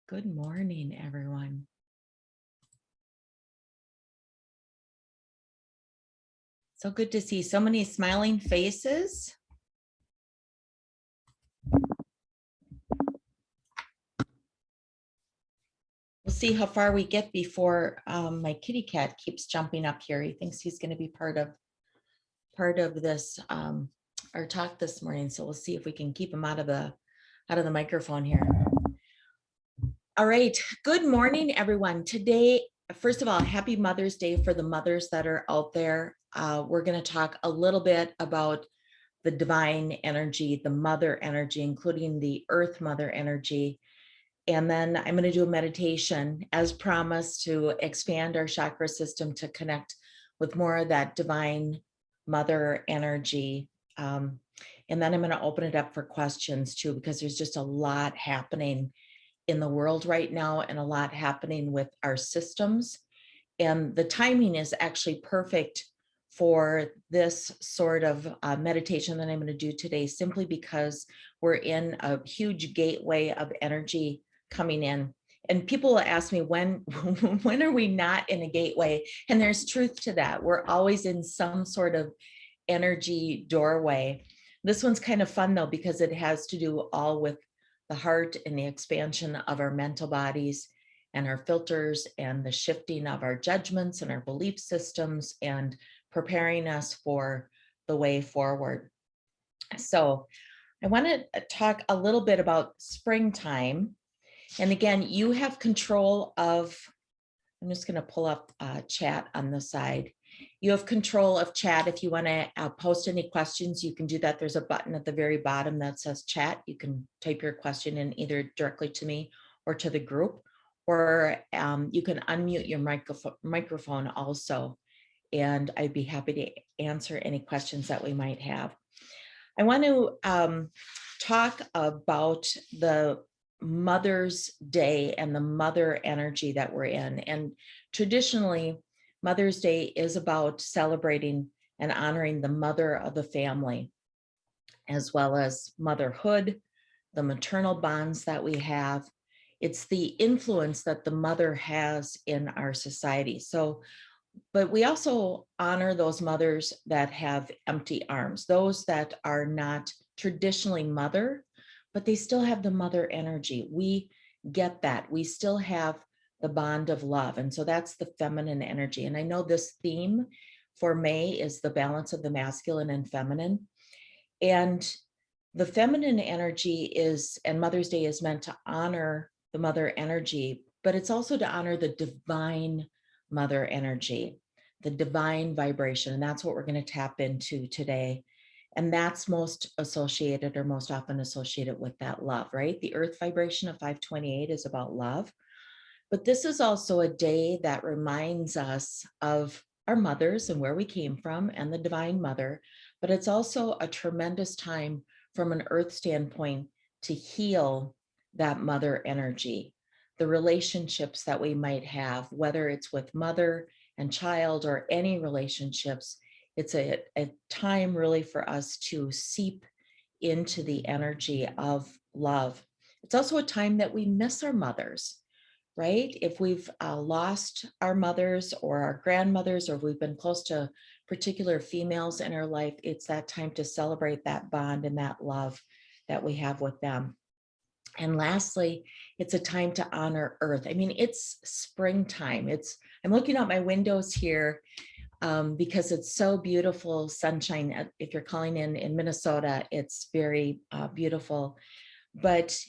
Good morning, everyone. So good to see so many smiling faces. We'll see how far we get before my kitty cat keeps jumping up here. He thinks he's going to be part of this our talk this morning. So we'll see if we can keep him out of the microphone here. All right. Good morning, everyone. Today, first of all, happy Mother's Day for the mothers that are out there. We're going to talk a little bit about the divine energy, the mother energy, including the earth mother energy. And then I'm going to do a meditation as promised to expand our chakra system to connect with more of that divine mother energy. And then I'm going to open it up for questions too, because there's just a lot happening in the world right now and a lot happening with our systems. And the timing is actually perfect for this sort of meditation that I'm going to do today, simply because we're in a huge gateway of energy coming in. And people will ask me, when are we not in a gateway? And there's truth to that. We're always in some sort of energy doorway. This one's kind of fun though, because it has to do all with the heart and the expansion of our mental bodies and our filters and the shifting of our judgments and our belief systems and preparing us for the way forward. So I want to talk a little bit about springtime. And again, you have control of, I'm just going to pull up chat on the side. You have control of chat. If you want to post any questions, you can do that. There's a button at the very bottom that says chat. You can type your question in either directly to me or to the group, or you can unmute your microphone also. And I'd be happy to answer any questions that we might have. I want to talk about the Mother's Day and the mother energy that we're in. And traditionally, Mother's Day is about celebrating and honoring the mother of the family, as well as motherhood, the maternal bonds that we have. It's the influence that the mother has in our society. So, but we also honor those mothers that have empty arms, those that are not traditionally mother, but they still have the mother energy. We get that. We still have the bond of love. And so that's the feminine energy. And I know this theme for May is the balance of the masculine and feminine. And the feminine energy is, and Mother's Day is meant to honor the mother energy, but it's also to honor the divine mother energy, the divine vibration. And that's what we're going to tap into today. And that's most associated or most often associated with that love, right? The earth vibration of 528 is about love. But this is also a day that reminds us of our mothers and where we came from and the divine mother. But it's also a tremendous time from an earth standpoint to heal that mother energy, the relationships that we might have, whether it's with mother and child or any relationships. It's a time really for us to seep into the energy of love. It's also a time that we miss our mothers, right? If we've lost our mothers or our grandmothers, or if we've been close to particular females in our life, it's that time to celebrate that bond and that love that we have with them. And lastly, it's a time to honor Earth. I mean, it's springtime. I'm looking out my windows here because it's so beautiful, sunshine. If you're calling in Minnesota, it's very beautiful. But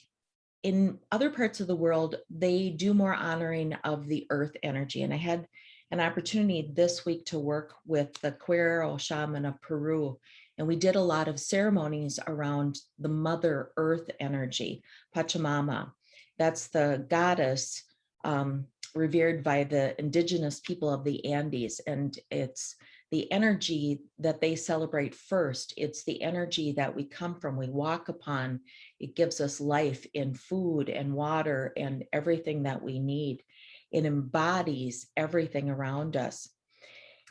in other parts of the world, they do more honoring of the earth energy. And I had an opportunity this week to work with the Cuero shaman of Peru. And we did a lot of ceremonies around the mother earth energy, Pachamama. That's the goddess revered by the indigenous people of the Andes. And it's the energy that they celebrate first. It's the energy that we come from, we walk upon. It gives us life in food and water and everything that we need. It embodies everything around us.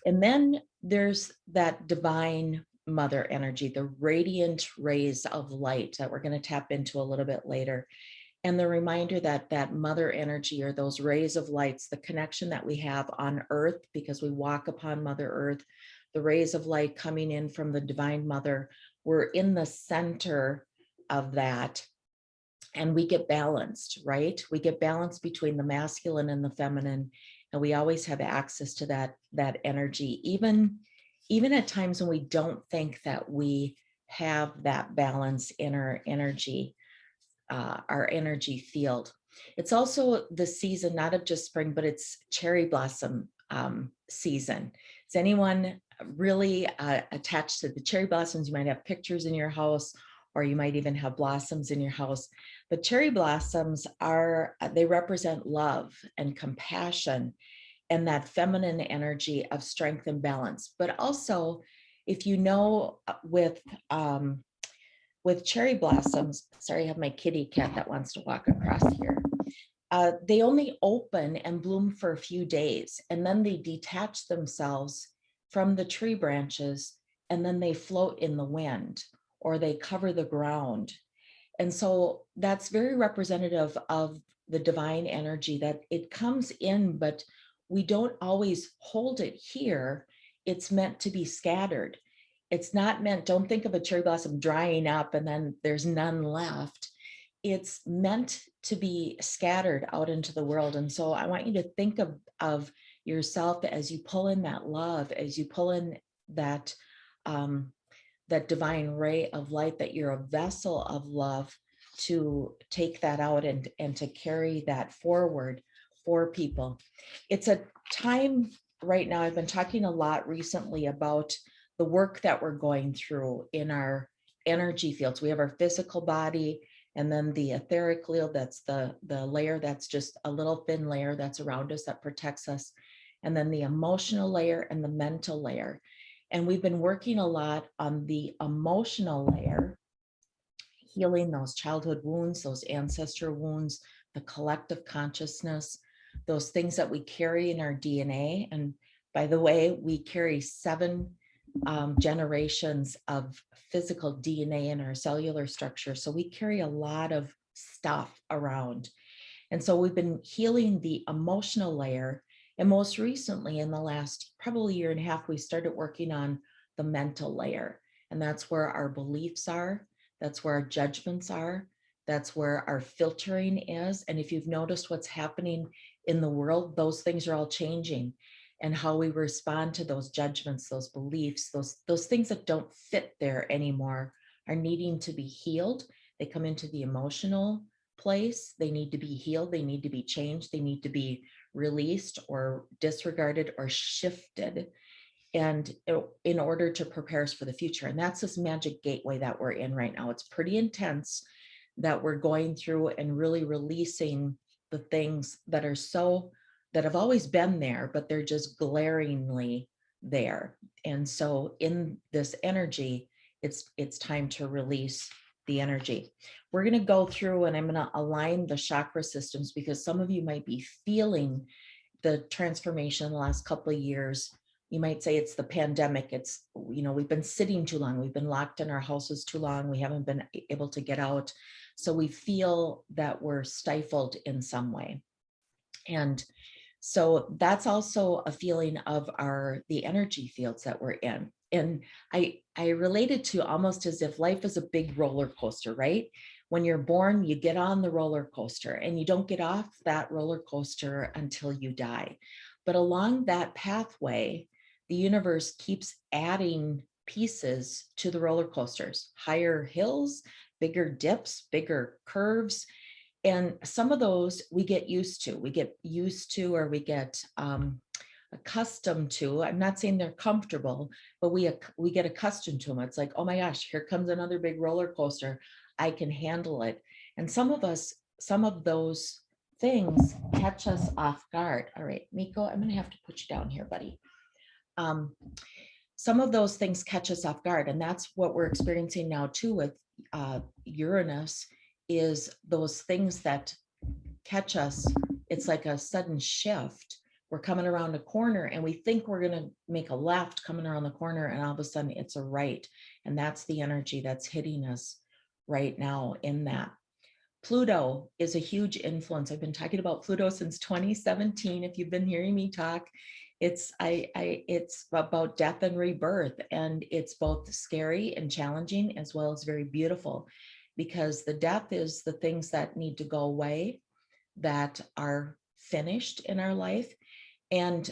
And then there's that divine mother energy, the radiant rays of light that we're going to tap into a little bit later. and the reminder that that mother energy, or those rays of lights, the connection that we have on earth, because we walk upon Mother Earth, the rays of light coming in from the Divine Mother, we're in the center of that, and we get balanced, right? We get balanced between the masculine and the feminine, and we always have access to that energy, even at times when we don't think that we have that balance in our energy field. It's also the season, not of just spring, but it's cherry blossom season. Is anyone really attached to the cherry blossoms? You might have pictures in your house, or you might even have blossoms in your house. But cherry blossoms they represent love and compassion and that feminine energy of strength and balance. But also, if you know, with cherry blossoms, sorry, I have my kitty cat that wants to walk across here. They only open and bloom for a few days, and then they detach themselves from the tree branches, and then they float in the wind, or they cover the ground. And so that's very representative of the divine energy, that it comes in, but we don't always hold it here. It's meant to be scattered. It's not meant, don't think of a cherry blossom drying up and then there's none left. It's meant to be scattered out into the world. And so I want you to think of yourself as you pull in that love, as you pull in that that divine ray of light, that you're a vessel of love to take that out and to carry that forward for people. It's a time right now, I've been talking a lot recently about the work that we're going through in our energy fields. We have our physical body, and then the etheric field, that's the layer that's just a little thin layer that's around us that protects us. And then the emotional layer and the mental layer. And we've been working a lot on the emotional layer, healing those childhood wounds, those ancestral wounds, the collective consciousness, those things that we carry in our DNA. And by the way, we carry 7 generations of physical DNA in our cellular structure. So we carry a lot of stuff around. And so we've been healing the emotional layer. And most recently, in the last probably year and a half, we started working on the mental layer. And that's where our beliefs are. That's where our judgments are. That's where our filtering is. And if you've noticed what's happening in the world, those things are all changing. And how we respond to those judgments, those beliefs, those things that don't fit there anymore are needing to be healed. They come into the emotional place. They need to be healed. They need to be changed. They need to be released or disregarded or shifted, and in order to prepare us for the future. And that's this magic gateway that we're in right now. It's pretty intense that we're going through and really releasing the things that have always been there, but they're just glaringly there. And so in this energy, it's time to release the energy. We're going to go through and I'm going to align the chakra systems, because some of you might be feeling the transformation in the last couple of years. You might say it's the pandemic. It's, we've been sitting too long. We've been locked in our houses too long. We haven't been able to get out. So we feel that we're stifled in some way. And so that's also a feeling of the energy fields that we're in. And I relate it to almost as if life is a big roller coaster, right? When you're born, you get on the roller coaster and you don't get off that roller coaster until you die. But along that pathway, the universe keeps adding pieces to the roller coasters, higher hills, bigger dips, bigger curves. And some of those we get used to, or we get accustomed to. I'm not saying they're comfortable, but we get accustomed to them. It's like, oh my gosh, here comes another big roller coaster. I can handle it. And some of those things catch us off guard. All right, Miko, I'm going to have to put you down here, buddy. Some of those things catch us off guard. And that's what we're experiencing now too with Uranus, is those things that catch us. It's like a sudden shift. We're coming around a corner and we think we're going to make a left coming around the corner, and all of a sudden it's a right. And that's the energy that's hitting us right now in that. Pluto is a huge influence. I've been talking about Pluto since 2017. If you've been hearing me talk, it's about death and rebirth, and it's both scary and challenging as well as very beautiful, because the death is the things that need to go away, that are finished in our life. And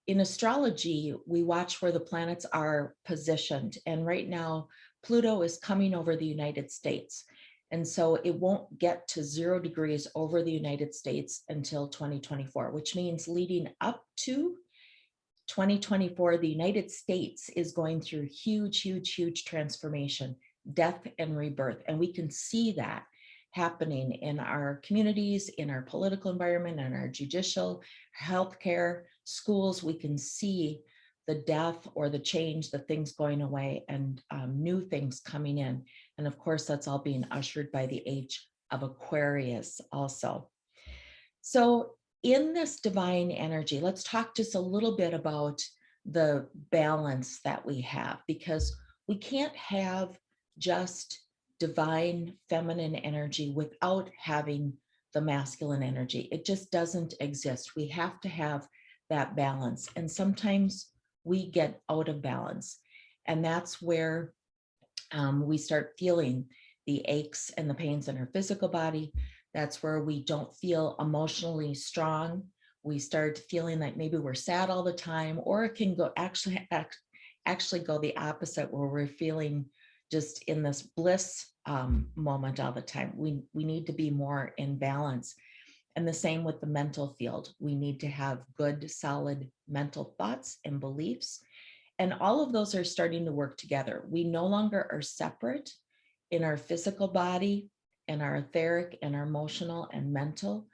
in astrology, we watch where the planets are positioned. And right now, Pluto is coming over the United States. And so it won't get to 0 degrees over the United States until 2024, which means leading up to 2024, the United States is going through huge, huge, huge transformation, death and rebirth. And we can see that happening in our communities, in our political environment, in our judicial, healthcare, schools. We can see the death or the change, the things going away, and new things coming in. And of course, that's all being ushered by the age of Aquarius also. So in this divine energy, let's talk just a little bit about the balance that we have, because we can't have just divine feminine energy without having the masculine energy. It just doesn't exist. We have to have that balance. And sometimes we get out of balance. And that's where we start feeling the aches and the pains in our physical body. That's where we don't feel emotionally strong. We start feeling like maybe we're sad all the time, or it can go actually go the opposite, where we're feeling just in this bliss moment all the time. We need to be more in balance. And the same with the mental field. We need to have good, solid mental thoughts and beliefs. And all of those are starting to work together. We no longer are separate in our physical body and our etheric and our emotional and mental.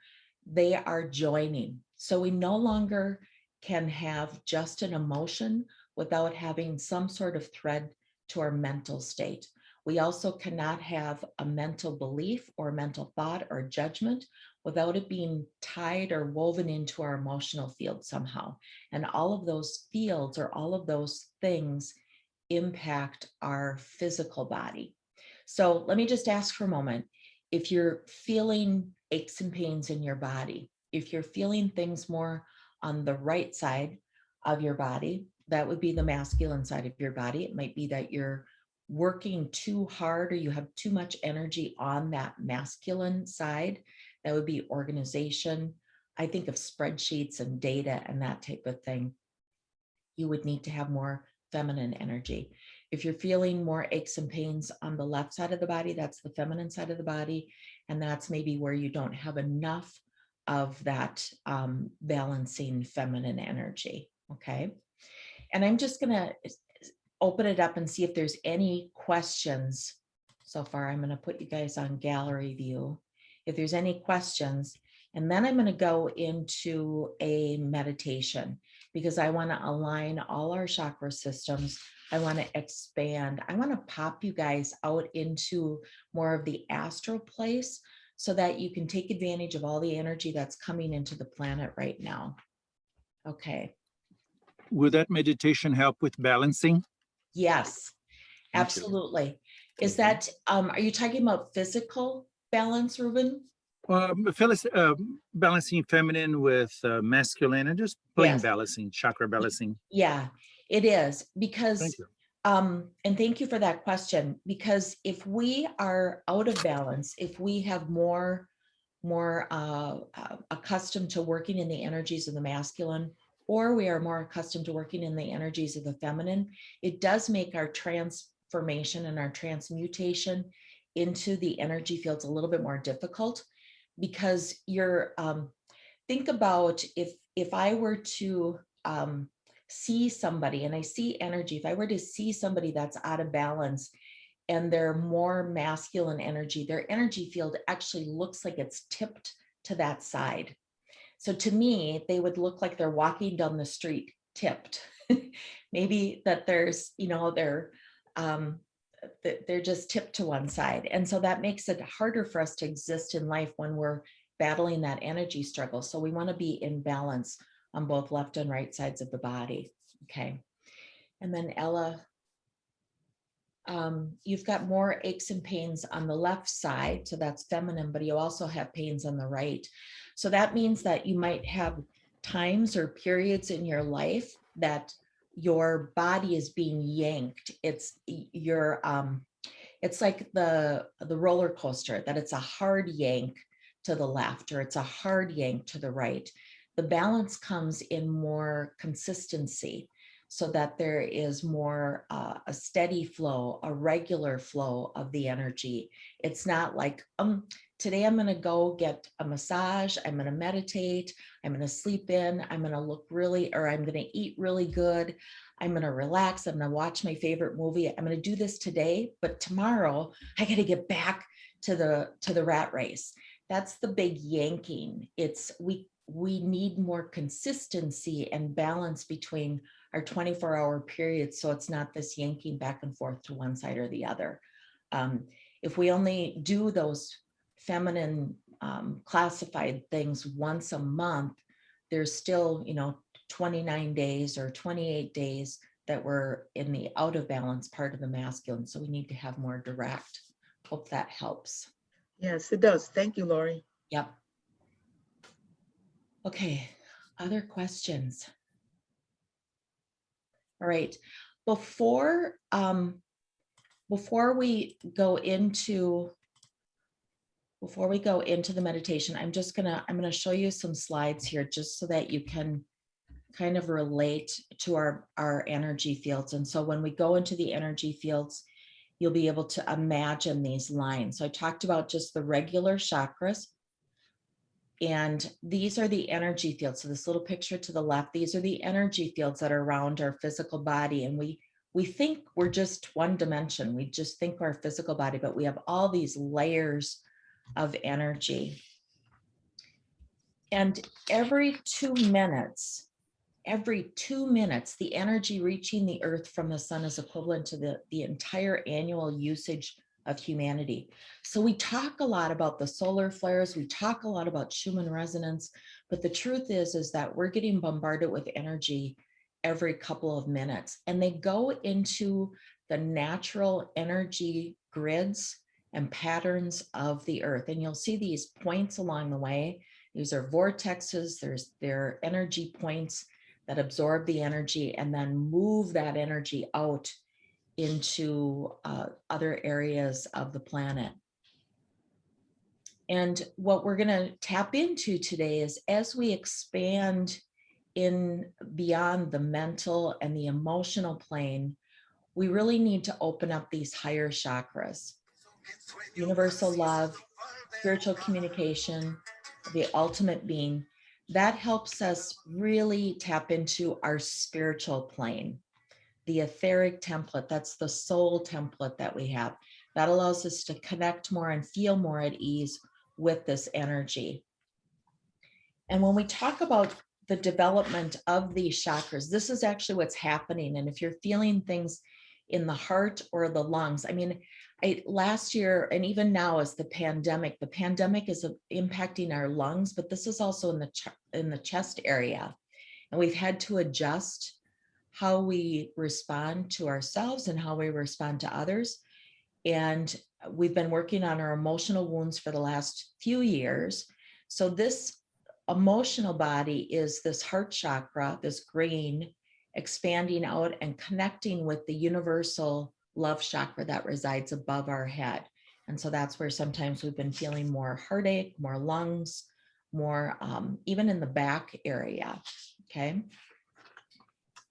They are joining. So we no longer can have just an emotion without having some sort of thread to our mental state. We also cannot have a mental belief or mental thought or judgment without it being tied or woven into our emotional field somehow. And all of those fields or all of those things impact our physical body. So let me just ask for a moment. If you're feeling aches and pains in your body, if you're feeling things more on the right side of your body, that would be the masculine side of your body. It might be that you're working too hard or you have too much energy on that masculine side. That would be organization. I think of spreadsheets and data and that type of thing. You would need to have more feminine energy. If you're feeling more aches and pains on the left side of the body, that's the feminine side of the body. And that's maybe where you don't have enough of that balancing feminine energy. Okay. And I'm just going to open it up and see if there's any questions so far. I'm going to put you guys on gallery view. If there's any questions, and then I'm going to go into a meditation, because I want to align all our chakra systems. I want to expand. I want to pop you guys out into more of the astral place so that you can take advantage of all the energy that's coming into the planet right now. Okay. Will that meditation help with balancing? Yes, absolutely. Is that, are you talking about physical balance, Ruben? Balancing feminine with masculine, and just plain Yes. balancing, chakra balancing. Yeah, it is, because, Thank you. and thank you for that question, because if we are out of balance, if we have more accustomed to working in the energies of the masculine, or we are more accustomed to working in the energies of the feminine, it does make our transformation and our transmutation into the energy fields a little bit more difficult, because you're, think about if I were to see somebody and I see energy, if I were to see somebody that's out of balance and they're more masculine energy, their energy field actually looks like it's tipped to that side. So to me, they would look like they're walking down the street tipped. Maybe that there's, they're just tipped to one side. And so that makes it harder for us to exist in life when we're battling that energy struggle. So we want to be in balance on both left and right sides of the body. Okay. And then Ella, you've got more aches and pains on the left side, so that's feminine, but you also have pains on the right. So that means that you might have times or periods in your life that your body is being yanked. It's like the roller coaster, that it's a hard yank to the left or it's a hard yank to the right. The balance comes in more consistency, so that there is more a steady flow, a regular flow of the energy. It's not like, today I'm going to go get a massage, I'm going to meditate, I'm going to sleep in, I'm going to look really, or I'm going to eat really good, I'm going to relax, I'm going to watch my favorite movie, I'm going to do this today, but tomorrow I got to get back to the rat race. That's the big yanking. It's we need more consistency and balance between our 24-hour period, so it's not this yanking back and forth to one side or the other. If we only do those feminine classified things once a month, there's still, 29 days or 28 days that we're in the out of balance part of the masculine. So we need to have more direct. Hope that helps. Yes, it does. Thank you, Laurie. Yep. Okay, other questions? All right, before we go into the meditation, I'm gonna show you some slides here just so that you can kind of relate to our energy fields. And so when we go into the energy fields, you'll be able to imagine these lines. So I talked about just the regular chakras, and these are the energy fields. So this little picture to the left, these are the energy fields that are around our physical body. And we think we're just one dimension. We just think our physical body, but we have all these layers of energy. And every 2 minutes, the energy reaching the earth from the sun is equivalent to the entire annual usage of humanity. So we talk a lot about the solar flares, we talk a lot about Schumann resonance, but the truth is that we're getting bombarded with energy every couple of minutes, and they go into the natural energy grids and patterns of the earth. And you'll see these points along the way. These are vortexes, they're energy points that absorb the energy and then move that energy out into other areas of the planet. And what we're going to tap into today is, as we expand in beyond the mental and the emotional plane, we really need to open up these higher chakras: universal love, spiritual communication, the ultimate being. That helps us really tap into our spiritual plane. The etheric template, that's the soul template that we have. That allows us to connect more and feel more at ease with this energy. And when we talk about the development of these chakras, this is actually what's happening. And if you're feeling things in the heart or the lungs, last year and even now is the pandemic is impacting our lungs, but this is also in the chest area. And we've had to adjust how we respond to ourselves and how we respond to others. And we've been working on our emotional wounds for the last few years. So this emotional body is this heart chakra, this green, expanding out and connecting with the universal love chakra that resides above our head. And so that's where sometimes we've been feeling more heartache, more lungs, more even in the back area. Okay.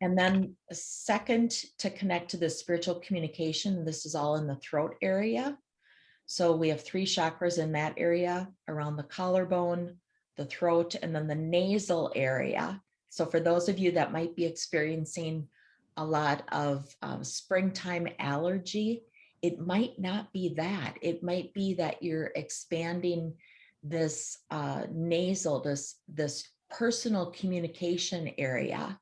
And then second, to connect to the spiritual communication, this is all in the throat area. So we have 3 chakras in that area, around the collarbone, the throat, and then the nasal area. So for those of you that might be experiencing a lot of springtime allergy, it might not be that. It might be that you're expanding this nasal, this personal communication area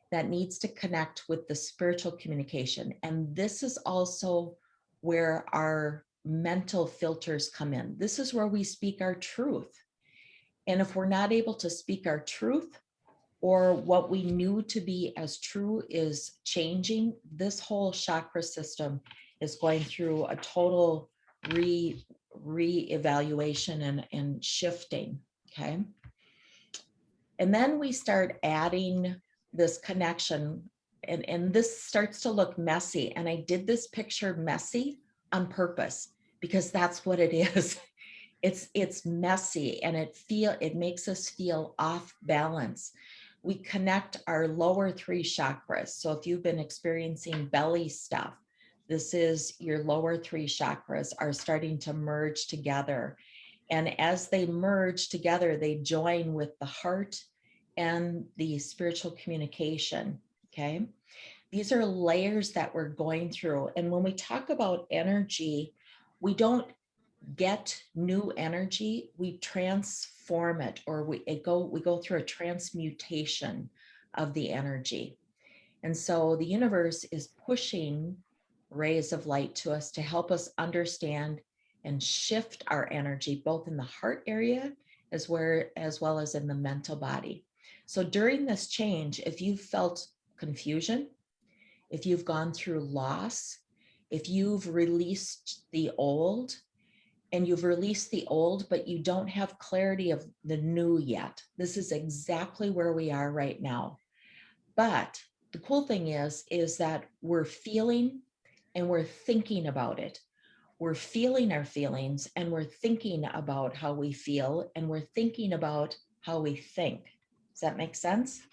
that needs to connect with the spiritual communication. And this is also where our mental filters come in. This is where we speak our truth. And if we're not able to speak our truth, or what we knew to be as true is changing, this whole chakra system is going through a total re-evaluation and shifting, okay? And then we start adding this connection, and this starts to look messy. And I did this picture messy on purpose because that's what it is. It's messy, and it makes us feel off balance. We connect our lower 3 chakras. So if you've been experiencing belly stuff, this is your lower 3 chakras are starting to merge together. And as they merge together, they join with the heart and the spiritual communication, okay? These are layers that we're going through. And when we talk about energy, we don't get new energy, we transform it, or we go through a transmutation of the energy. And so the universe is pushing rays of light to us to help us understand and shift our energy, both in the heart area as well as in the mental body. So during this change, if you've felt confusion, if you've gone through loss, if you've released the old, but you don't have clarity of the new yet, this is exactly where we are right now. But the cool thing is that we're feeling and we're thinking about it. We're feeling our feelings, and we're thinking about how we feel, and we're thinking about how we think. Does that make sense?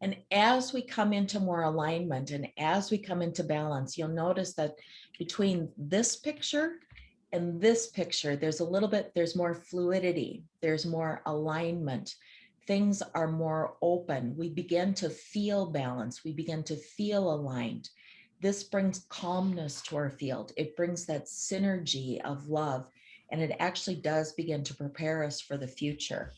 And as we come into more alignment and as we come into balance, you'll notice that between this picture and this picture, there's more fluidity, there's more alignment. Things are more open. We begin to feel balanced. We begin to feel aligned. This brings calmness to our field. It brings that synergy of love, and it actually does begin to prepare us for the future.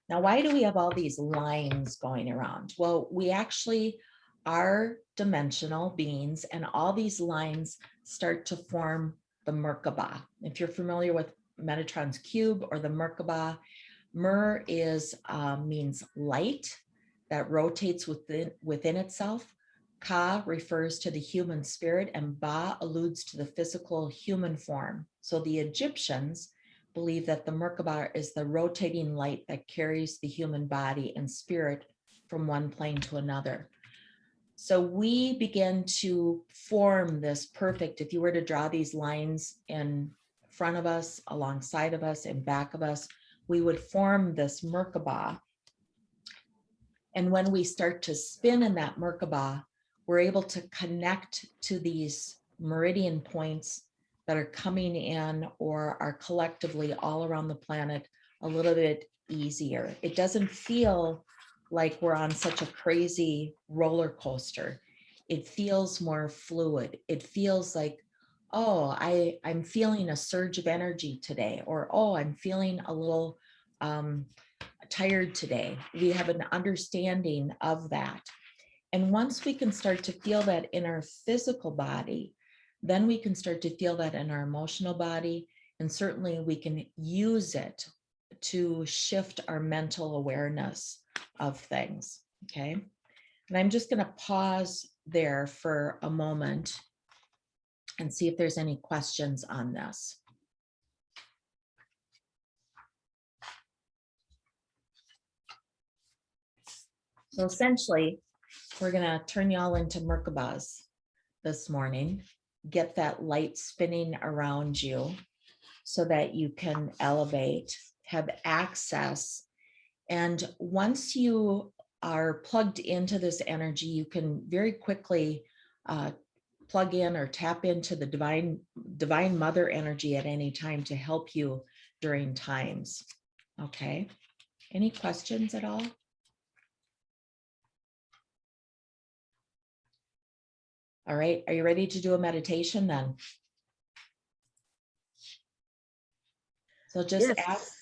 Now, why do we have all these lines going around? Well, we actually are dimensional beings, and all these lines start to form the Merkaba. If you're familiar with Metatron's cube or the Merkaba, Mer means light that rotates within itself. Ka refers to the human spirit, and Ba alludes to the physical human form. So the Egyptians believe that the Merkaba is the rotating light that carries the human body and spirit from one plane to another. So we begin to form this perfect, if you were to draw these lines in front of us, alongside of us, and back of us, we would form this Merkaba. And when we start to spin in that Merkaba, we're able to connect to these meridian points that are coming in or are collectively all around the planet a little bit easier. It doesn't feel like we're on such a crazy roller coaster. It feels more fluid. It feels like, oh, I'm feeling a surge of energy today, or, oh, I'm feeling a little tired today. We have an understanding of that. And once we can start to feel that in our physical body, then we can start to feel that in our emotional body. And certainly we can use it to shift our mental awareness of things, okay? And I'm just gonna pause there for a moment and see if there's any questions on this. So essentially, we're gonna turn y'all into Merkabas this morning, get that light spinning around you so that you can elevate, have access. And once you are plugged into this energy, you can very quickly plug in or tap into the divine mother energy at any time to help you during times. Okay, any questions at all? All right, are you ready to do a meditation then? So just Yes.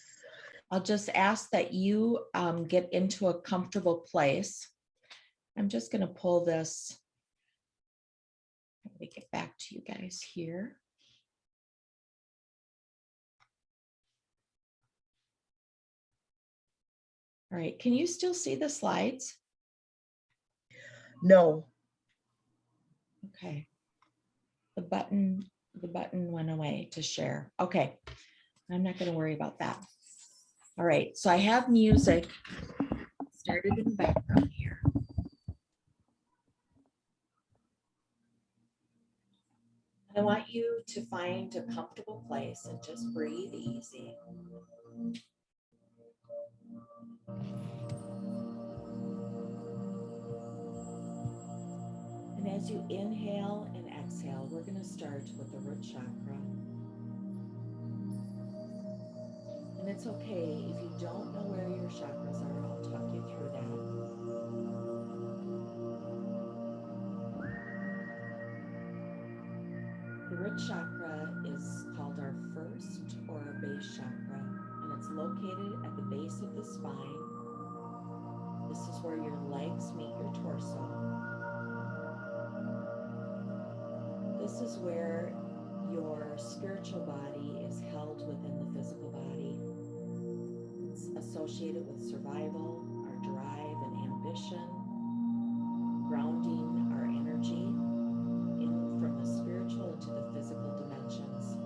I'll just ask that you get into a comfortable place. I'm just going to pull this. Let me get back to you guys here. All right, can you still see the slides? No. Okay. The button went away to share. Okay. I'm not going to worry about that. All right. So I have music started in the background here. And I want you to find a comfortable place and just breathe easy. And as you inhale and exhale, we're going to start with the root chakra. And it's okay if you don't know where your chakras are, I'll talk you through that. The root chakra is called our first or our base chakra, and it's located at the base of the spine. This is where your legs meet your torso. This is where your spiritual body is held within the physical body. It's associated with survival, our drive and ambition, grounding our energy in from the spiritual into the physical dimensions.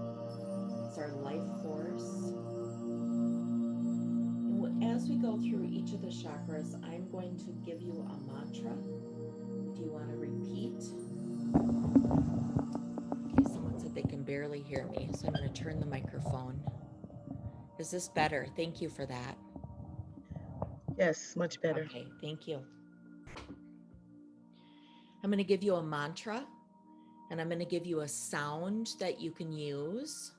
It's our life force. And as we go through each of the chakras, I'm going to give you a mantra. If you want to repeat. Okay, someone said they can barely hear me, so I'm going to turn the microphone. Is this better? Thank you for that. Yes, much better. Okay, thank you. I'm going to give you a mantra, and I'm going to give you a sound that you can use.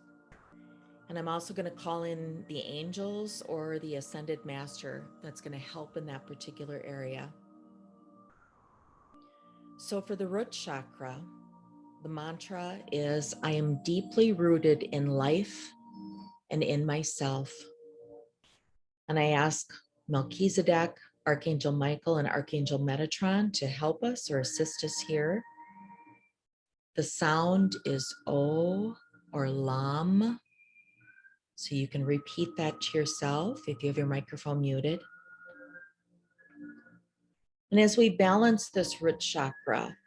And I'm also going to call in the angels or the ascended master that's going to help in that particular area. So for the root chakra, the mantra is, I am deeply rooted in life and in myself. And I ask Melchizedek, Archangel Michael, and Archangel Metatron to help us or assist us here. The sound is O or Lam. So you can repeat that to yourself if you have your microphone muted. And as we balance this root chakra,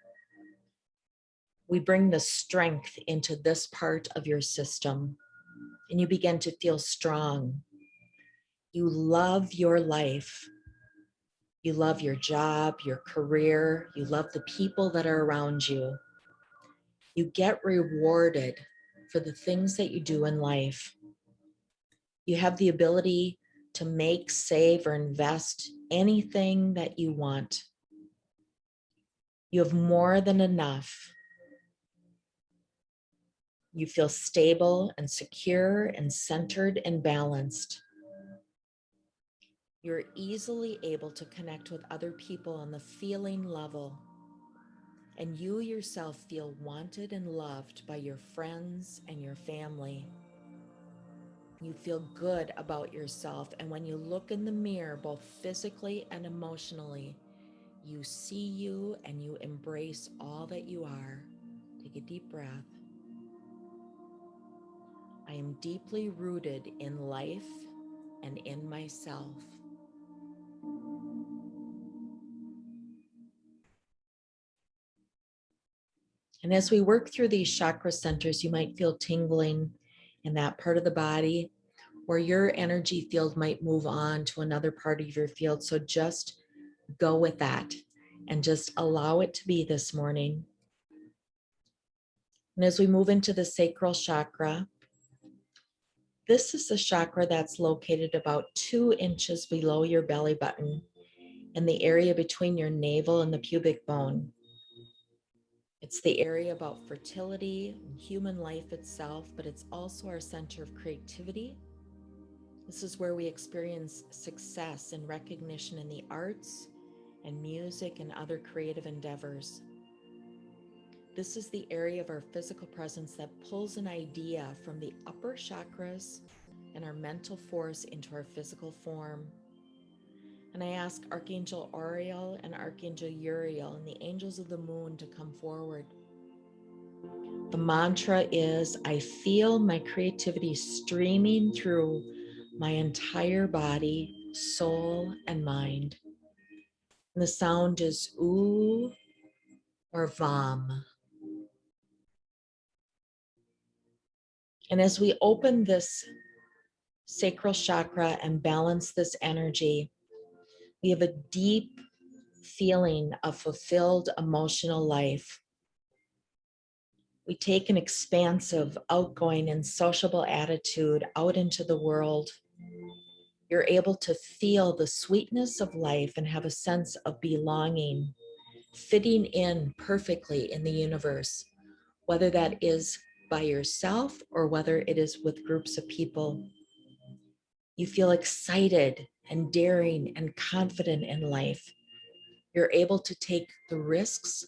we bring the strength into this part of your system, and you begin to feel strong. You love your life. You love your job, your career. You love the people that are around you. You get rewarded for the things that you do in life. You have the ability to make, save, or invest anything that you want. You have more than enough. You feel stable and secure and centered and balanced. You're easily able to connect with other people on the feeling level. And you yourself feel wanted and loved by your friends and your family. You feel good about yourself. And when you look in the mirror, both physically and emotionally, you see you and you embrace all that you are. Take a deep breath. I am deeply rooted in life and in myself. And as we work through these chakra centers, you might feel tingling in that part of the body, or your energy field might move on to another part of your field. So just go with that and just allow it to be this morning. And as we move into the sacral chakra, this is the chakra that's located about 2 inches below your belly button in the area between your navel and the pubic bone. It's the area about fertility and human life itself, but it's also our center of creativity. This is where we experience success and recognition in the arts and music and other creative endeavors. This is the area of our physical presence that pulls an idea from the upper chakras and our mental force into our physical form. And I ask Archangel Oriel and Archangel Uriel and the angels of the moon to come forward. The mantra is, I feel my creativity streaming through my entire body, soul, and mind. And the sound is oo or vam. And as we open this sacral chakra and balance this energy, we have a deep feeling of fulfilled emotional life. We take an expansive, outgoing, and sociable attitude out into the world. You're able to feel the sweetness of life and have a sense of belonging, fitting in perfectly in the universe, whether that is by yourself or whether it is with groups of people. You feel excited and daring and confident in life. You're able to take the risks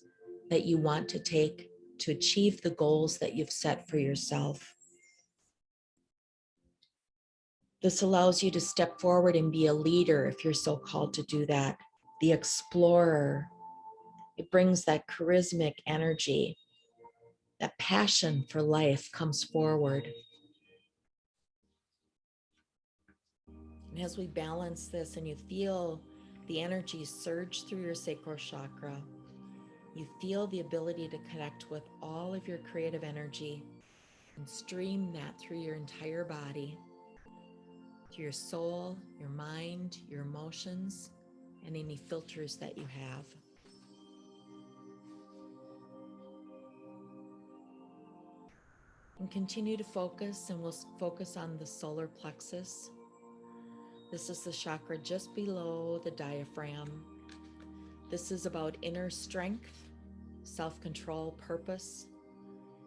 that you want to take to achieve the goals that you've set for yourself. This allows you to step forward and be a leader if you're so called to do that, the explorer. It brings that charismatic energy, that passion for life comes forward. And as we balance this and you feel the energy surge through your sacral chakra, you feel the ability to connect with all of your creative energy and stream that through your entire body, to your soul, your mind, your emotions, and any filters that you have. And continue to focus, and we'll focus on the solar plexus. This is the chakra just below the diaphragm. This is about inner strength, self-control, purpose.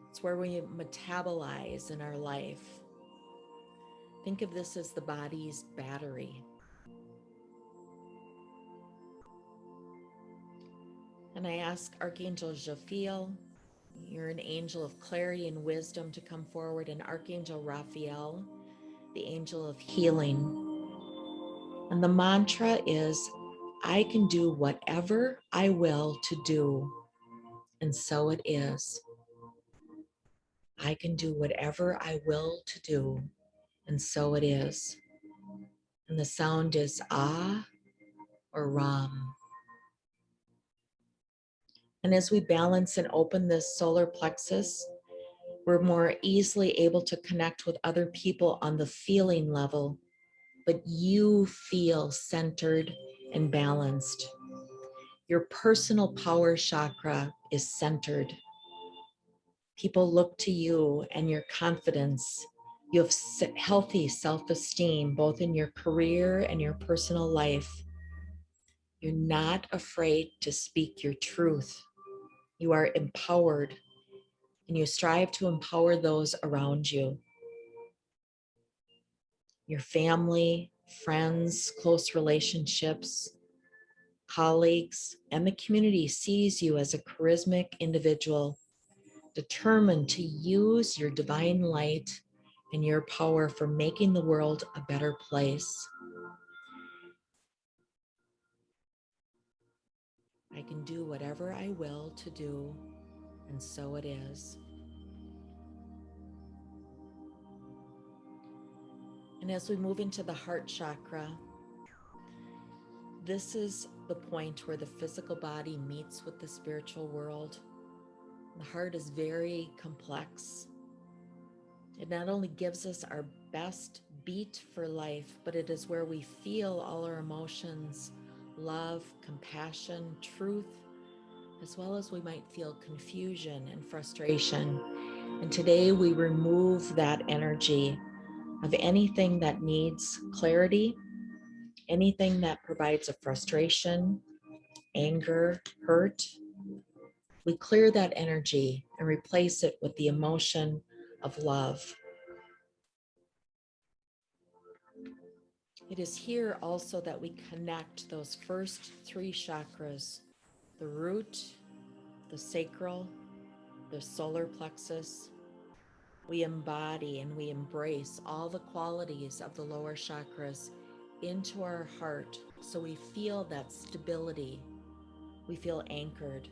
It's where we metabolize in our life. Think of this as the body's battery. And I ask Archangel Jophiel, you're an angel of clarity and wisdom, to come forward, and Archangel Raphael, the angel of healing. And the mantra is, I can do whatever I will to do, and so it is. I can do whatever I will to do, and so it is. And the sound is Ah or Ram. And as we balance and open this solar plexus, we're more easily able to connect with other people on the feeling level, but you feel centered and balanced. Your personal power chakra is centered. People look to you and your confidence. You have healthy self-esteem, both in your career and your personal life. You're not afraid to speak your truth. You are empowered, and you strive to empower those around you. Your family, friends, close relationships, colleagues, and the community sees you as a charismatic individual, determined to use your divine light and your power for making the world a better place. I can do whatever I will to do, and so it is. And as we move into the heart chakra, this is the point where the physical body meets with the spiritual world. The heart is very complex. It not only gives us our best beat for life, but it is where we feel all our emotions, love, compassion, truth, as well as we might feel confusion and frustration. And today we remove that energy of anything that needs clarity, anything that provides a frustration, anger, hurt. We clear that energy and replace it with the emotion of love. It is here also that we connect those first three chakras, the root, the sacral, the solar plexus. We embody and we embrace all the qualities of the lower chakras into our heart, so we feel that stability, we feel anchored.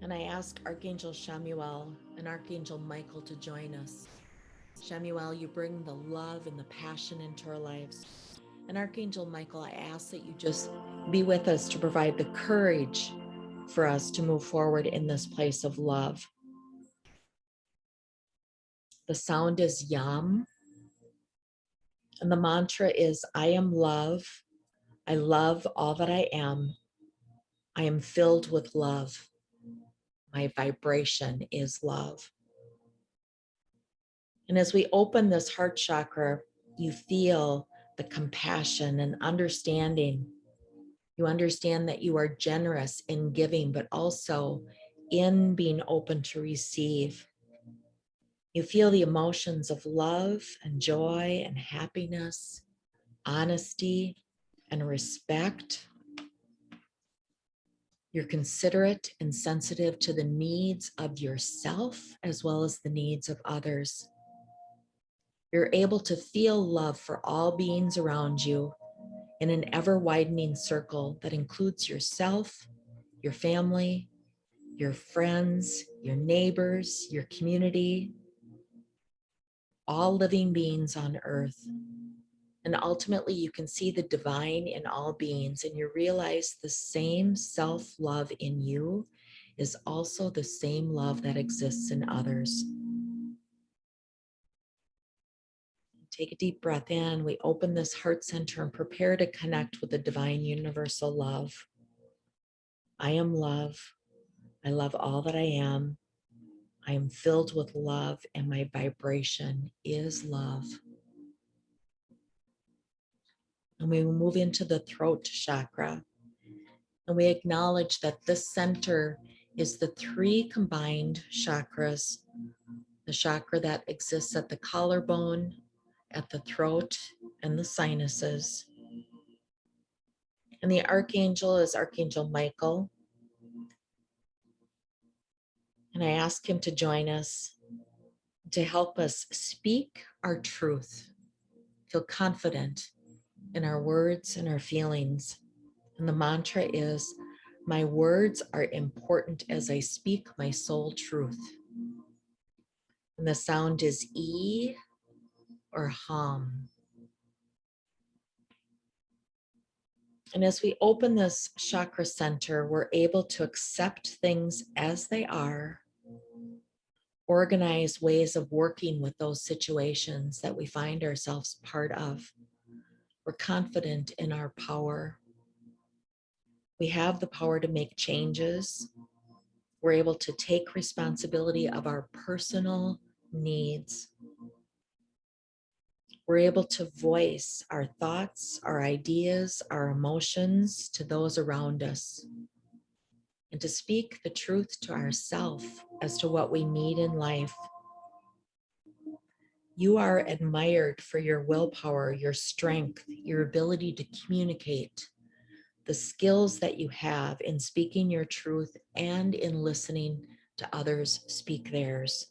And I ask Archangel Chamuel and Archangel Michael to join us. Chamuel, you bring the love and the passion into our lives. And Archangel Michael, I ask that you just be with us to provide the courage for us to move forward in this place of love. The sound is yum. And the mantra is, I am love. I love all that I am. I am filled with love. My vibration is love. And as we open this heart chakra, you feel the compassion and understanding. You understand that you are generous in giving, but also in being open to receive. You feel the emotions of love and joy and happiness, honesty and respect. You're considerate and sensitive to the needs of yourself as well as the needs of others. You're able to feel love for all beings around you in an ever-widening circle that includes yourself, your family, your friends, your neighbors, your community, all living beings on earth. And ultimately, you can see the divine in all beings, and you realize the same self-love in you is also the same love that exists in others. Take a deep breath in. We open this heart center and prepare to connect with the divine universal love. I am love. I love all that I am. I am filled with love, and my vibration is love. And we will move into the throat chakra. And we acknowledge that this center is the three combined chakras, the chakra that exists at the collarbone, at the throat, and the sinuses. And the archangel is Archangel Michael. And I ask him to join us to help us speak our truth, feel confident in our words and our feelings. And the mantra is, my words are important as I speak my soul truth. And the sound is E or hum. And as we open this chakra center, we're able to accept things as they are, organize ways of working with those situations that we find ourselves part of. We're confident in our power. We have the power to make changes. We're able to take responsibility of our personal needs. We're able to voice our thoughts, our ideas, our emotions to those around us, and to speak the truth to ourselves as to what we need in life. You are admired for your willpower, your strength, your ability to communicate, the skills that you have in speaking your truth and in listening to others speak theirs.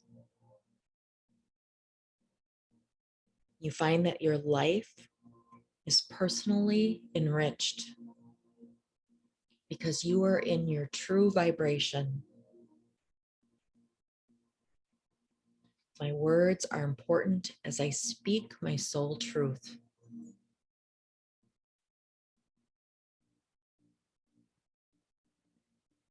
You find that your life is personally enriched because you are in your true vibration. My words are important as I speak my soul truth.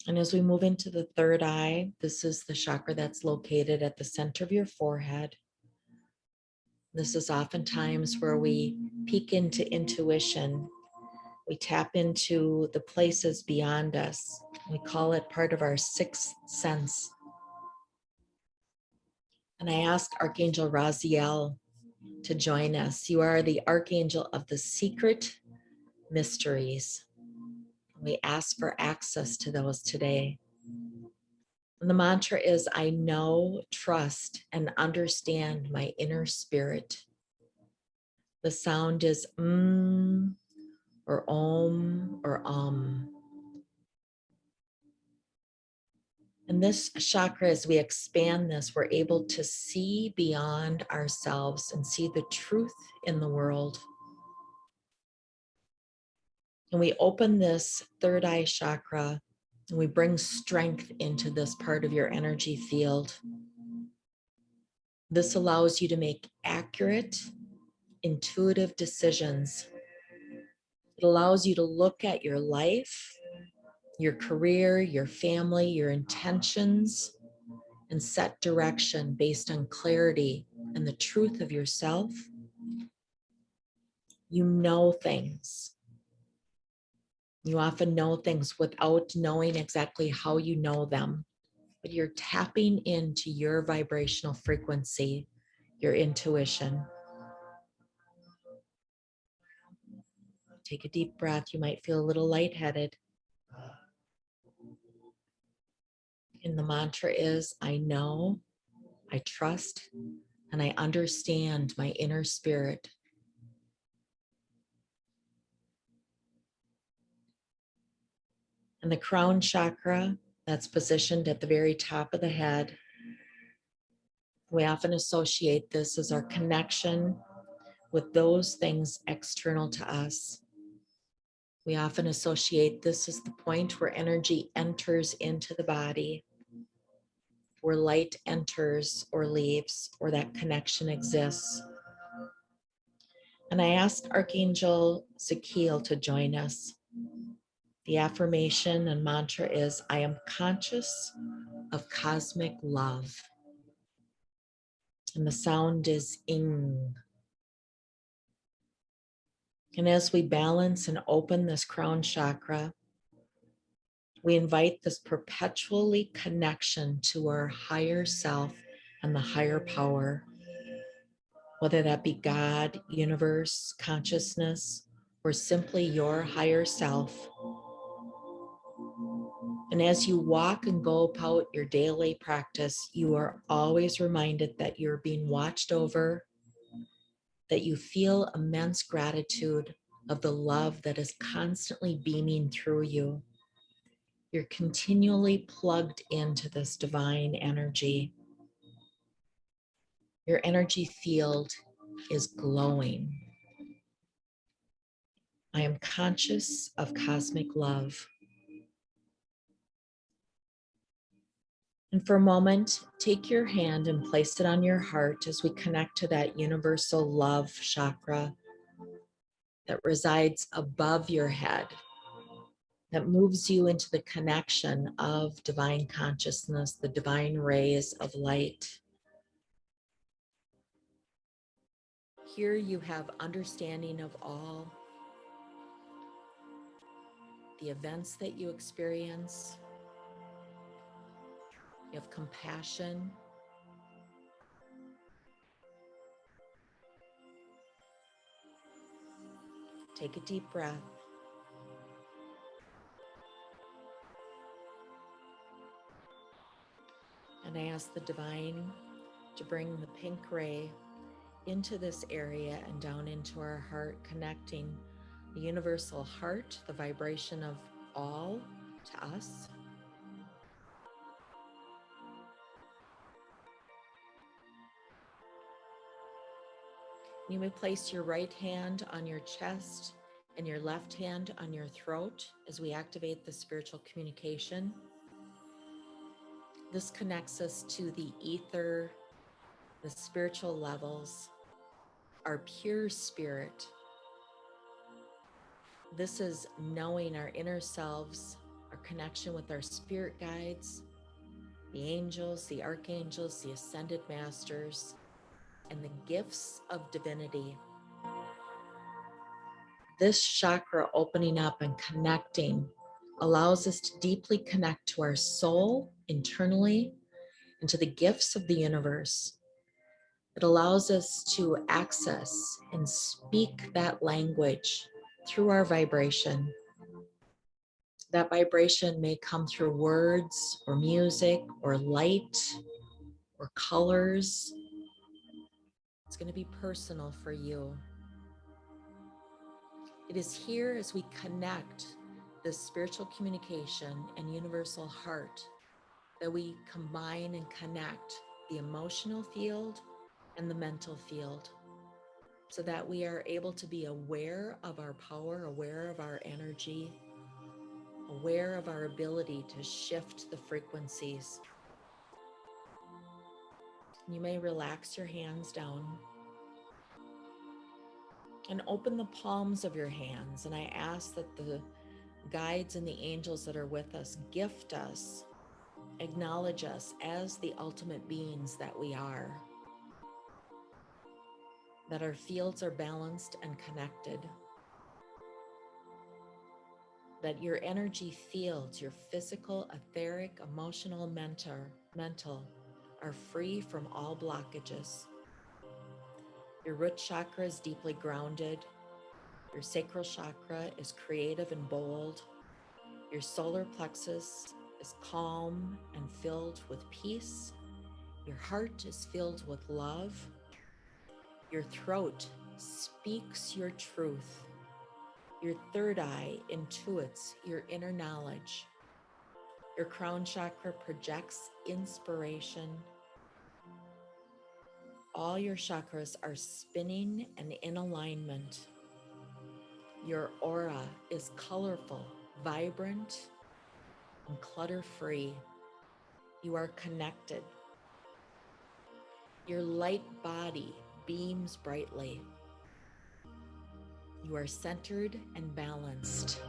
And as we move into the third eye, this is the chakra that's located at the center of your forehead. This is oftentimes where we peek into intuition. We tap into the places beyond us. We call it part of our sixth sense. And I ask Archangel Raziel to join us. You are the Archangel of the secret mysteries. We ask for access to those today. And the mantra is, I know, trust, and understand my inner spirit. The sound is or om or And this chakra, as we expand this, we're able to see beyond ourselves and see the truth in the world. And we open this third eye chakra and we bring strength into this part of your energy field. This allows you to make accurate, intuitive decisions. It allows you to look at your life, your career, your family, your intentions, and set direction based on clarity and the truth of yourself, you know things. You often know things without knowing exactly how you know them, but you're tapping into your vibrational frequency, your intuition. Take a deep breath. You might feel a little lightheaded. And the mantra is, I know, I trust, and I understand my inner spirit. And the crown chakra, that's positioned at the very top of the head. We often associate this as our connection with those things external to us. We often associate this as the point where energy enters into the body, where light enters or leaves, or that connection exists. And I asked Archangel Zakiel to join us. The affirmation and mantra is, I am conscious of cosmic love. And the sound is ing. And as we balance and open this crown chakra, we invite this perpetually connection to our higher self and the higher power, whether that be God, universe, consciousness, or simply your higher self. And as you walk and go about your daily practice, you are always reminded that you're being watched over, that you feel immense gratitude of the love that is constantly beaming through you. You're continually plugged into this divine energy. Your energy field is glowing. I am conscious of cosmic love. And for a moment, take your hand and place it on your heart as we connect to that universal love chakra that resides above your head, that moves you into the connection of divine consciousness, the divine rays of light. Here you have understanding of all the events that you experience. You have compassion. Take a deep breath. And I ask the divine to bring the pink ray into this area and down into our heart, connecting the universal heart, the vibration of all, to us. You may place your right hand on your chest and your left hand on your throat as we activate the spiritual communication. This connects us to the ether, the spiritual levels, our pure spirit. This is knowing our inner selves, our connection with our spirit guides, the angels, the archangels, the ascended masters, and the gifts of divinity. This chakra opening up and connecting allows us to deeply connect to our soul internally and to the gifts of the universe. It allows us to access and speak that language through our vibration. That vibration may come through words or music or light or colors. It's going to be personal for you. It is here as we connect this spiritual communication and universal heart that we combine and connect the emotional field and the mental field so that we are able to be aware of our power, aware of our energy, aware of our ability to shift the frequencies. You may relax your hands down and open the palms of your hands. And I ask that the guides and the angels that are with us gift us, acknowledge us as the ultimate beings that we are. that our fields are balanced and connected, that your energy fields, your physical, etheric, emotional, mental, are free from all blockages. Your root chakra is deeply grounded. Your sacral chakra is creative and bold. Your solar plexus is calm and filled with peace. Your heart is filled with love. Your throat speaks your truth. Your third eye intuits your inner knowledge. Your crown chakra projects inspiration. All your chakras are spinning and in alignment. Your aura is colorful, vibrant, and clutter-free. You are connected. Your light body beams brightly. You are centered and balanced.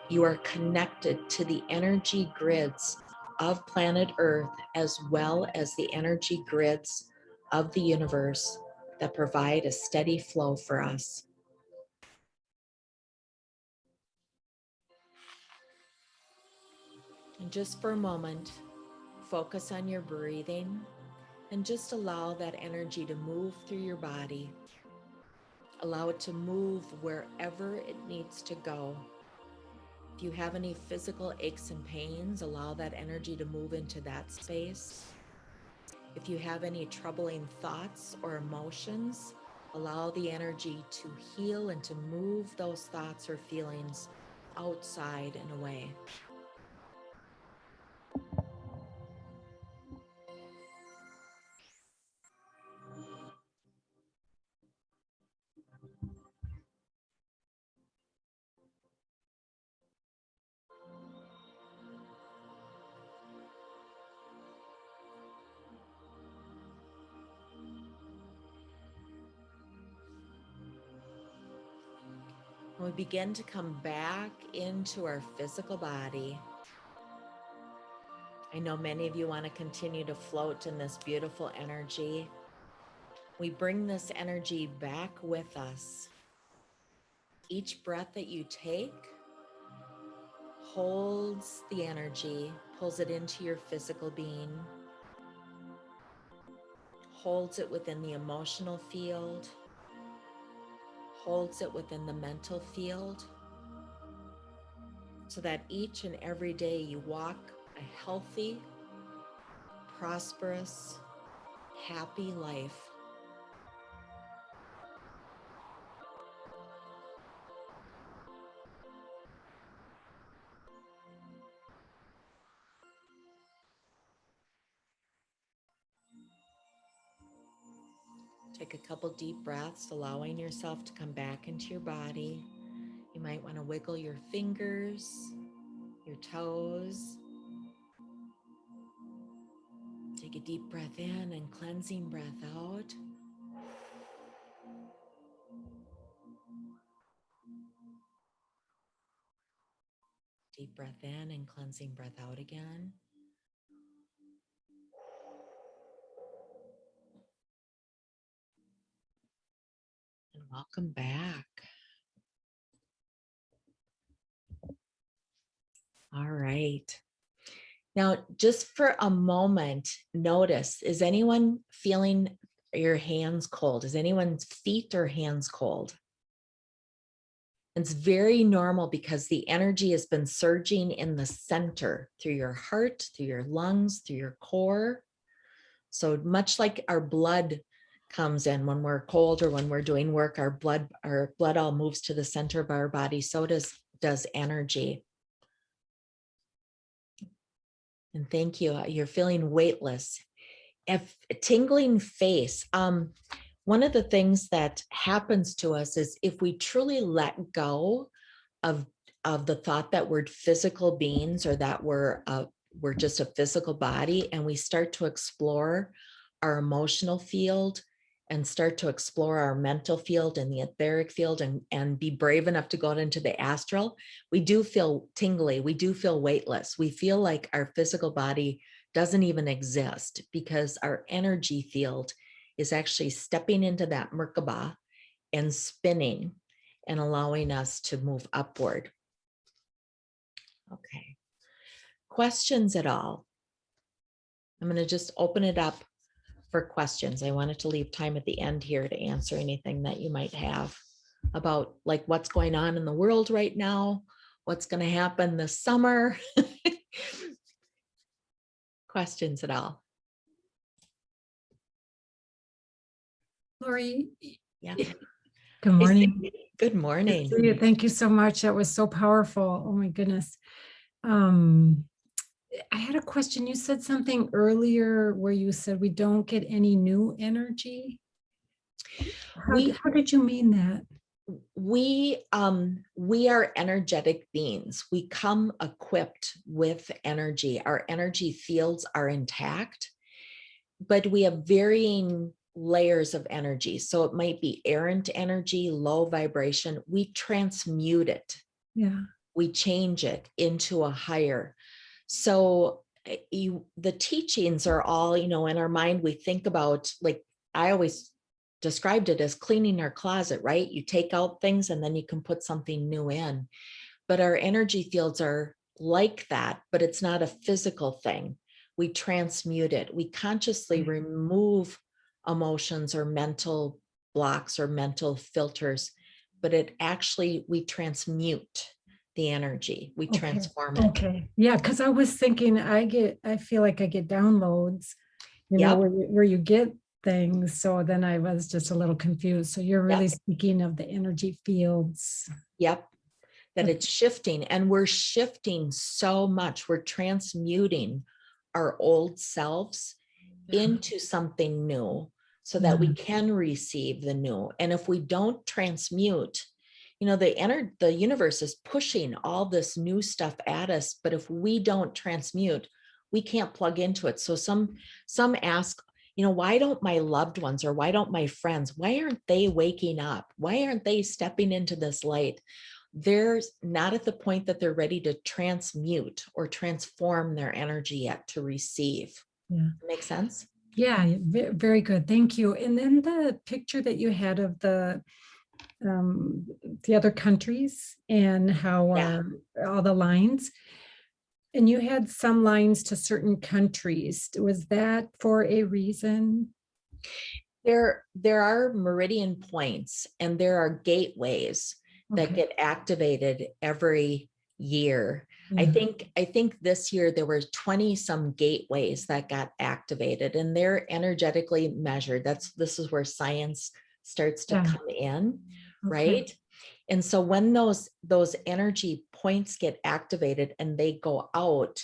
You are connected to the energy grids of planet Earth, as well as the energy grids of the universe that provide a steady flow for us. And just for a moment, focus on your breathing and just allow that energy to move through your body. Allow it to move wherever it needs to go. If you have any physical aches and pains, allow that energy to move into that space. If you have any troubling thoughts or emotions, allow the energy to heal and to move those thoughts or feelings outside and away. When we begin to come back into our physical body, I know many of you want to continue to float in this beautiful energy. We bring this energy back with us. Each breath that you take holds the energy, pulls it into your physical being, holds it within the emotional field, holds it within the mental field, so that each and every day you walk a healthy, prosperous, happy life. Take a couple deep breaths, allowing yourself to come back into your body. You might want to wiggle your fingers, your toes. Take a deep breath in and cleansing breath out. Deep breath in and cleansing breath out again. And welcome back. All right. Now, just for a moment, notice, is anyone feeling your hands cold? Is anyone's feet or hands cold? It's very normal because the energy has been surging in the center through your heart, through your lungs, through your core. So much like our blood comes in when we're cold or when we're doing work, our blood all moves to the center of our body. So does energy. And thank you. You're feeling weightless. If tingling face, one of the things that happens to us is if we truly let go of the thought that we're physical beings, or that we're just a physical body, and we start to explore our emotional field and start to explore our mental field and the etheric field, and be brave enough to go out into the astral, we do feel tingly, we do feel weightless. We feel like our physical body doesn't even exist because our energy field is actually stepping into that Merkaba and spinning and allowing us to move upward. Okay. Questions at all? I'm going to just open it up for questions. I wanted to leave time at the end here to answer anything that you might have about like what's going on in the world right now, what's going to happen this summer. Questions at all? Laurie, Yeah. good Hey, morning. Cindy. Good morning. Good to see you. Thank you so much. That was so powerful. Oh my goodness. I had a question. You said something earlier where you said we don't get any new energy. How did you mean that? We are energetic beings. We come equipped with energy. Our energy fields are intact, but we have varying layers of energy. So it might be errant energy, low vibration. We transmute it. Yeah. We change it into a higher. So the teachings are all, in our mind, we think about, like I always described it as cleaning our closet, right? You take out things and then you can put something new in. But our energy fields are like that, but it's not a physical thing. We transmute it. We consciously remove emotions or mental blocks or mental filters, but we transmute the energy. We transform it. Okay. Yeah, because I was thinking I feel like I get downloads, Yep. where you get things. So then I was just a little confused. So you're really speaking of the energy fields. Yep. That it's shifting, and we're shifting so much. We're transmuting our old selves into something new so that we can receive the new. And if we don't transmute, the universe is pushing all this new stuff at us, but if we don't transmute, we can't plug into it. So some ask, why don't my loved ones or why don't my friends, why aren't they waking up? Why aren't they stepping into this light? They're not at the point that they're ready to transmute or transform their energy yet to receive. Yeah. Make sense? Yeah, very good. Thank you. And then the picture that you had of the other countries and how all the lines, and you had some lines to certain countries. Was that for a reason? There are meridian points and there are gateways that get activated every year. I think this year there were 20 some gateways that got activated, and they're energetically measured. This is where science starts to come in, right? And so when those energy points get activated and they go out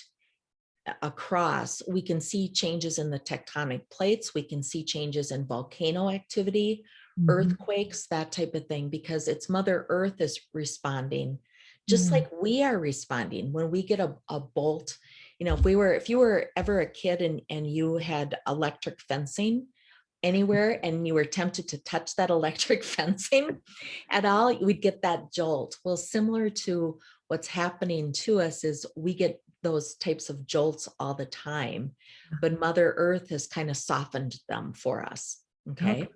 across, we can see changes in the tectonic plates. We can see changes in volcano activity, earthquakes, that type of thing, because it's Mother Earth is responding just like we are responding when we get a bolt. If you were ever a kid and you had electric fencing anywhere and you were tempted to touch that electric fencing at all, you would get that jolt. Well, similar to what's happening to us is we get those types of jolts all the time, but Mother Earth has kind of softened them for us. Okay.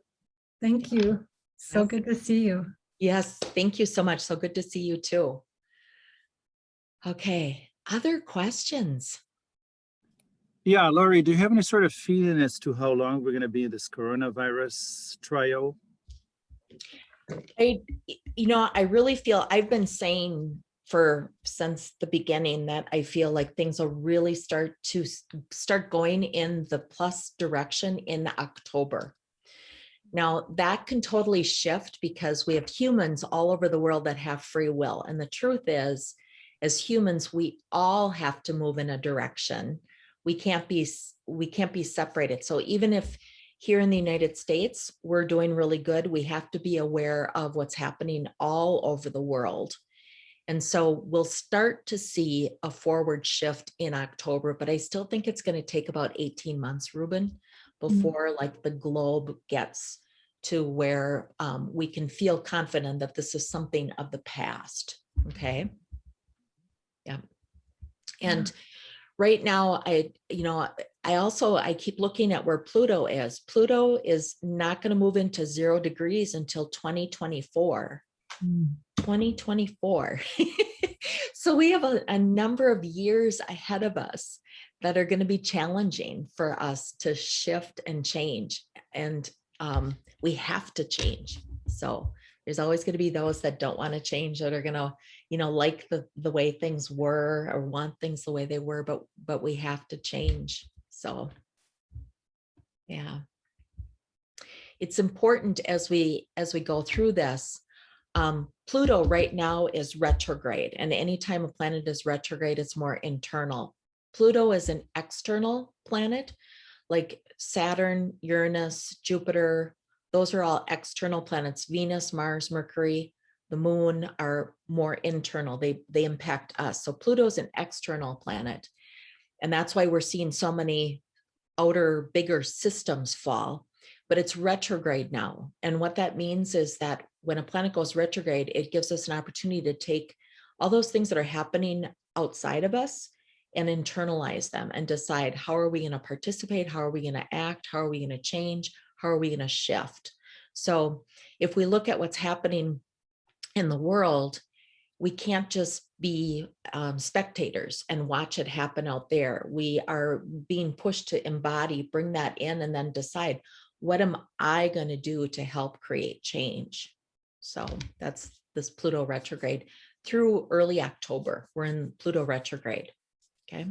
Thank you. So good to see you. Yes. Thank you so much. So good to see you too. Okay. Other questions? Yeah, Laurie, do you have any sort of feeling as to how long we're going to be in this coronavirus trial? I really feel I've been saying since the beginning that I feel like things will really start going in the plus direction in October. Now that can totally shift because we have humans all over the world that have free will. And the truth is, as humans, we all have to move in a direction. We can't be separated. So even if here in the United States, we're doing really good, we have to be aware of what's happening all over the world. And so we'll start to see a forward shift in October, but I still think it's going to take about 18 months, Ruben, before like the globe gets to where we can feel confident that this is something of the past. Okay. Yeah. And right now, I keep looking at where Pluto is. Pluto is not going to move into 0 degrees until 2024. 2024. So we have a number of years ahead of us that are going to be challenging for us to shift and change. And we have to change. So there's always going to be those that don't want to change, that are going to, like the way things were or want things the way they were, but we have to change. So yeah. It's important as we go through this. Pluto right now is retrograde, and anytime a planet is retrograde, it's more internal. Pluto is an external planet, like Saturn, Uranus, Jupiter. Those are all external planets. Venus, Mars, Mercury, the moon are more internal. They impact us. So Pluto is an external planet. And that's why we're seeing so many outer, bigger systems fall. But it's retrograde now. And what that means is that when a planet goes retrograde, it gives us an opportunity to take all those things that are happening outside of us and internalize them and decide, how are we going to participate? How are we going to act? How are we going to change? How are we going to shift? So if we look at what's happening in the world, we can't just be spectators and watch it happen out there. We are being pushed to embody, bring that in, and then decide, what am I going to do to help create change? So that's this Pluto retrograde through early October. We're in Pluto retrograde. Okay.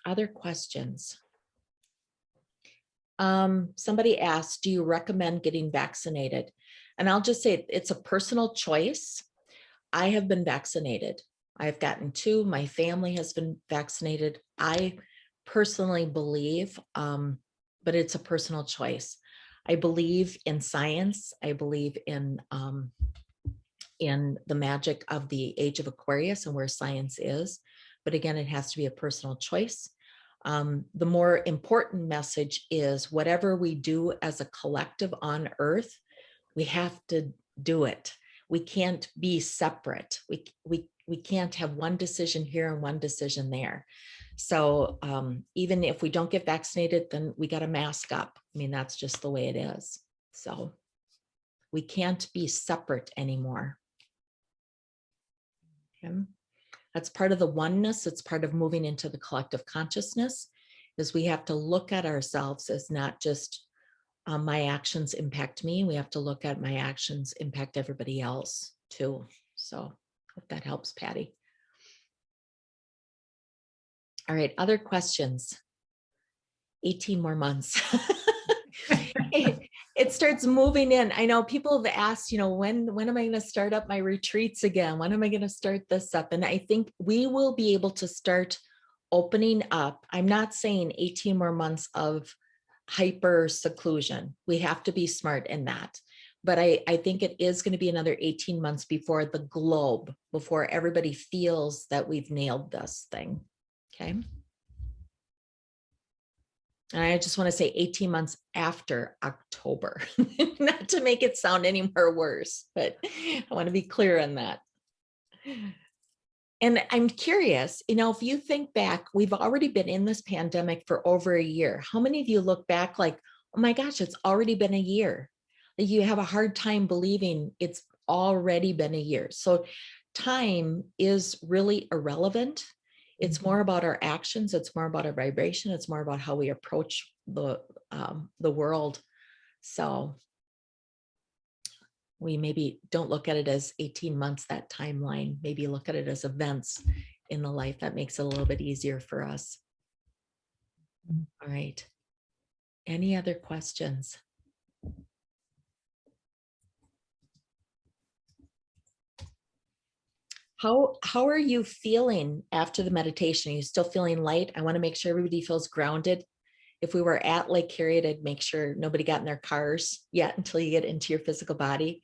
Other questions? Somebody asked, do you recommend getting vaccinated? And I'll just say it's a personal choice. I have been vaccinated. I've gotten 2. My family has been vaccinated. I personally believe, but it's a personal choice. I believe in science. I believe in the magic of the age of Aquarius and where science is. But again, it has to be a personal choice. The more important message is, whatever we do as a collective on Earth, we have to do it. We can't be separate. We can't have one decision here and one decision there. So even if we don't get vaccinated, then we got to mask up. I mean, that's just the way it is. So we can't be separate anymore. Okay. That's part of the oneness. It's part of moving into the collective consciousness, is we have to look at ourselves as not just my actions impact me. We have to look at my actions impact everybody else too. So hope that helps, Patty. All right, other questions? 18 more months. It starts moving in. I know people have asked, when am I going to start up my retreats again? When am I going to start this up? And I think we will be able to start opening up. I'm not saying 18 more months of hyper seclusion. We have to be smart in that. But I think it is going to be another 18 months before the globe, before everybody feels that we've nailed this thing. Okay. And I just want to say 18 months after October, not to make it sound any more worse, but I want to be clear on that. And I'm curious, if you think back, we've already been in this pandemic for over a year. How many of you look back like, oh my gosh, it's already been a year? Like, you have a hard time believing it's already been a year. So time is really irrelevant. It's more about our actions. It's more about our vibration. It's more about how we approach the world. So we maybe don't look at it as 18 months, that timeline. Maybe look at it as events in the life. That makes it a little bit easier for us. All right. Any other questions? How are you feeling after the meditation? Are you still feeling light? I want to make sure everybody feels grounded. If we were at Lake Harriet, I'd make sure nobody got in their cars yet until you get into your physical body.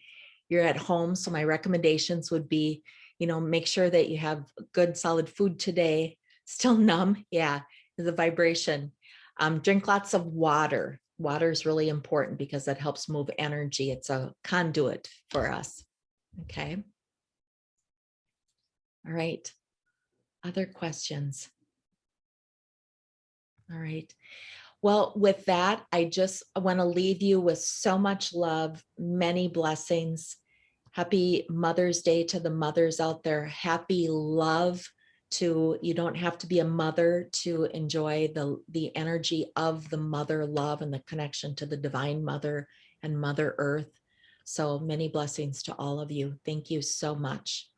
You're at home. So my recommendations would be, make sure that you have good solid food today. Still numb. Yeah. The vibration. Drink lots of water. Water is really important because that helps move energy. It's a conduit for us. Okay. All right. Other questions? All right. Well, with that, I just want to leave you with so much love, many blessings. Happy Mother's Day to the mothers out there. Happy love to, you don't have to be a mother to enjoy the energy of the mother love and the connection to the divine mother and Mother Earth. So many blessings to all of you. Thank you so much.